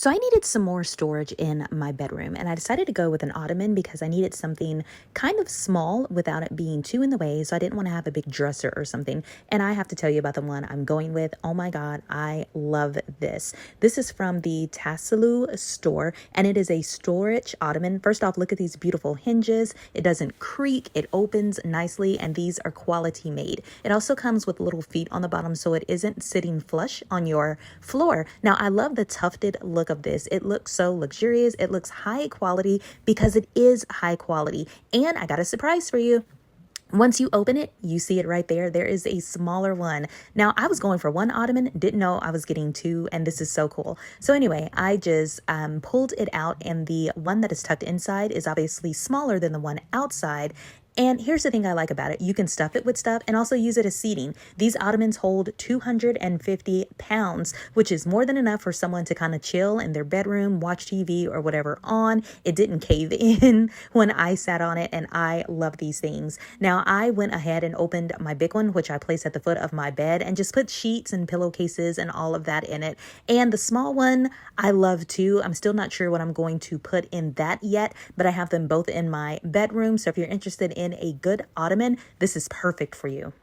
So I needed some more storage in my bedroom, and I decided to go with an ottoman because I needed something kind of small without it being too in the way. So I didn't want to have a big dresser or something. And I have to tell you about the one I'm going with. Oh my God, I love this. This is from the Tassullo store, and it is a storage ottoman. First off, look at these beautiful hinges. It doesn't creak. It opens nicely, and these are quality made. It also comes with little feet on the bottom, so it isn't sitting flush on your floor. Now, I love the tufted look of this. It looks so luxurious. It looks high quality because it is high quality. And I got a surprise for you. Once you open it, you see it right there. There is a smaller one. Now, I was going for one ottoman, didn't know I was getting two, and this is so cool. So anyway, I just pulled it out, and the one that is tucked inside is obviously smaller than the one outside. And here's the thing I like about it. You can stuff it with stuff and also use it as seating. These ottomans hold 250 pounds, which is more than enough for someone to kind of chill in their bedroom, watch TV or whatever on. It didn't cave in when I sat on it, and I love these things. Now, I went ahead and opened my big one, which I placed at the foot of my bed, and just put sheets and pillowcases and all of that in it. And the small one, I love too. I'm still not sure what I'm going to put in that yet, but I have them both in my bedroom. So if you're interested in a good ottoman, this is perfect for you.